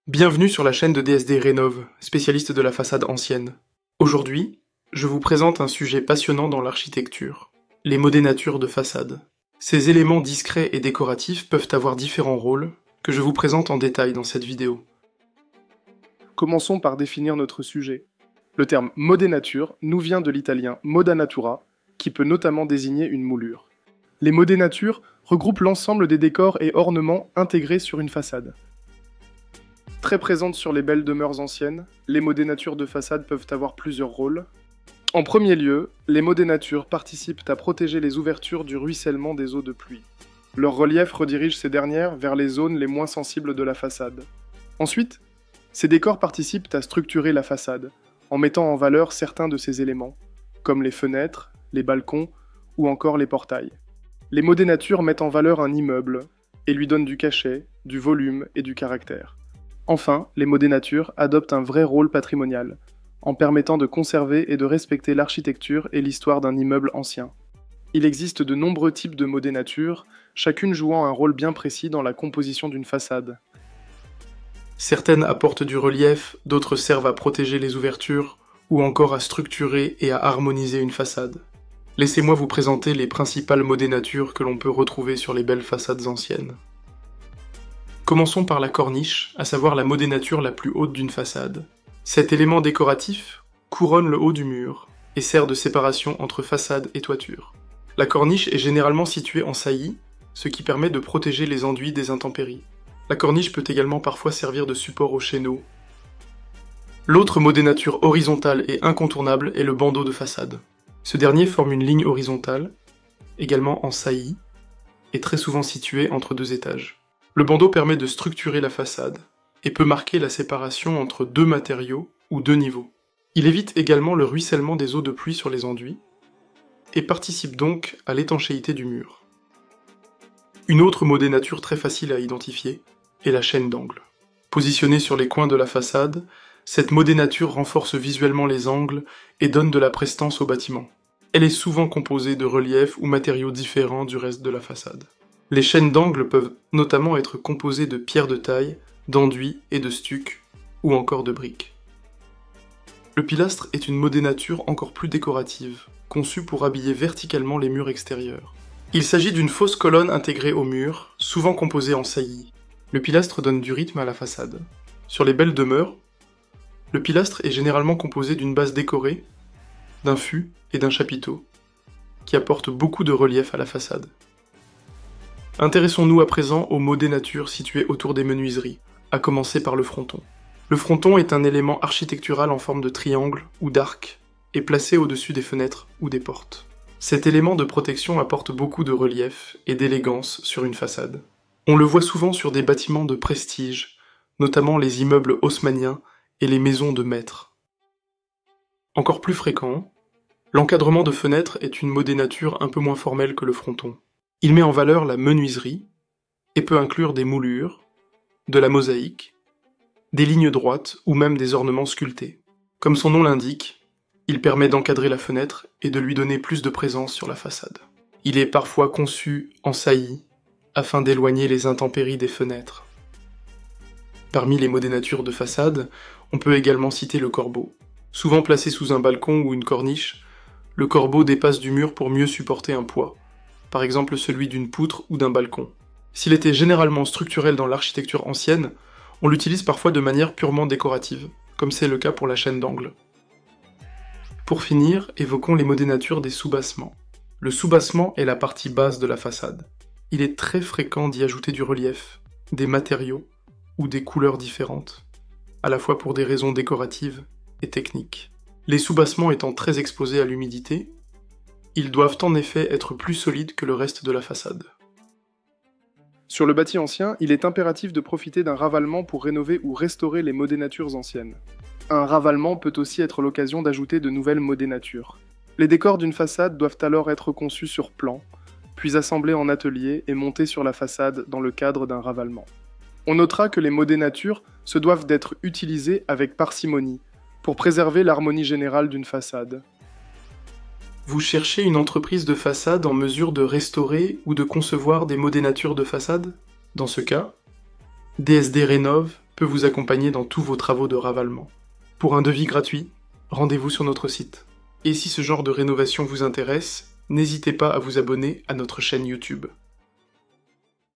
Bienvenue sur la chaîne de DSD Rénov, spécialiste de la façade ancienne. Aujourd'hui, je vous présente un sujet passionnant dans l'architecture, les modénatures de façade. Ces éléments discrets et décoratifs peuvent avoir différents rôles, que je vous présente en détail dans cette vidéo. Commençons par définir notre sujet. Le terme modénature nous vient de l'italien moda natura, qui peut notamment désigner une moulure. Les modénatures regroupent l'ensemble des décors et ornements intégrés sur une façade. Très présentes sur les belles demeures anciennes, les modénatures de façade peuvent avoir plusieurs rôles. En premier lieu, les modénatures participent à protéger les ouvertures du ruissellement des eaux de pluie. Leur relief redirige ces dernières vers les zones les moins sensibles de la façade. Ensuite, ces décors participent à structurer la façade, en mettant en valeur certains de ces éléments, comme les fenêtres, les balcons ou encore les portails. Les modénatures mettent en valeur un immeuble et lui donnent du cachet, du volume et du caractère. Enfin, les modénatures adoptent un vrai rôle patrimonial, en permettant de conserver et de respecter l'architecture et l'histoire d'un immeuble ancien. Il existe de nombreux types de modénatures, chacune jouant un rôle bien précis dans la composition d'une façade. Certaines apportent du relief, d'autres servent à protéger les ouvertures, ou encore à structurer et à harmoniser une façade. Laissez-moi vous présenter les principales modénatures que l'on peut retrouver sur les belles façades anciennes. Commençons par la corniche, à savoir la modénature la plus haute d'une façade. Cet élément décoratif couronne le haut du mur et sert de séparation entre façade et toiture. La corniche est généralement située en saillie, ce qui permet de protéger les enduits des intempéries. La corniche peut également parfois servir de support aux chéneaux. L'autre modénature horizontale et incontournable est le bandeau de façade. Ce dernier forme une ligne horizontale, également en saillie, et très souvent situé entre deux étages. Le bandeau permet de structurer la façade et peut marquer la séparation entre deux matériaux ou deux niveaux. Il évite également le ruissellement des eaux de pluie sur les enduits et participe donc à l'étanchéité du mur. Une autre modénature très facile à identifier est la chaîne d'angle. Positionnée sur les coins de la façade, cette modénature renforce visuellement les angles et donne de la prestance au bâtiment. Elle est souvent composée de reliefs ou matériaux différents du reste de la façade. Les chaînes d'angle peuvent notamment être composées de pierres de taille, d'enduit et de stuc, ou encore de briques. Le pilastre est une modénature encore plus décorative, conçue pour habiller verticalement les murs extérieurs. Il s'agit d'une fausse colonne intégrée au mur, souvent composée en saillie. Le pilastre donne du rythme à la façade. Sur les belles demeures, le pilastre est généralement composé d'une base décorée, d'un fût et d'un chapiteau, qui apportent beaucoup de relief à la façade. Intéressons-nous à présent aux modénatures situées autour des menuiseries, à commencer par le fronton. Le fronton est un élément architectural en forme de triangle ou d'arc, et placé au-dessus des fenêtres ou des portes. Cet élément de protection apporte beaucoup de relief et d'élégance sur une façade. On le voit souvent sur des bâtiments de prestige, notamment les immeubles haussmanniens et les maisons de maîtres. Encore plus fréquent, l'encadrement de fenêtres est une modénature un peu moins formelle que le fronton. Il met en valeur la menuiserie et peut inclure des moulures, de la mosaïque, des lignes droites ou même des ornements sculptés. Comme son nom l'indique, il permet d'encadrer la fenêtre et de lui donner plus de présence sur la façade. Il est parfois conçu en saillie afin d'éloigner les intempéries des fenêtres. Parmi les modénatures de façade, on peut également citer le corbeau. Souvent placé sous un balcon ou une corniche, le corbeau dépasse du mur pour mieux supporter un poids, par exemple celui d'une poutre ou d'un balcon. S'il était généralement structurel dans l'architecture ancienne, on l'utilise parfois de manière purement décorative, comme c'est le cas pour la chaîne d'angle. Pour finir, évoquons les modénatures des soubassements. Le soubassement est la partie basse de la façade. Il est très fréquent d'y ajouter du relief, des matériaux ou des couleurs différentes, à la fois pour des raisons décoratives et techniques. Les soubassements étant très exposés à l'humidité, ils doivent en effet être plus solides que le reste de la façade. Sur le bâti ancien, il est impératif de profiter d'un ravalement pour rénover ou restaurer les modénatures anciennes. Un ravalement peut aussi être l'occasion d'ajouter de nouvelles modénatures. Les décors d'une façade doivent alors être conçus sur plan, puis assemblés en atelier et montés sur la façade dans le cadre d'un ravalement. On notera que les modénatures se doivent d'être utilisées avec parcimonie, pour préserver l'harmonie générale d'une façade. Vous cherchez une entreprise de façade en mesure de restaurer ou de concevoir des modénatures de façade? Dans ce cas, DSD Rénov peut vous accompagner dans tous vos travaux de ravalement. Pour un devis gratuit, rendez-vous sur notre site. Et si ce genre de rénovation vous intéresse, n'hésitez pas à vous abonner à notre chaîne YouTube.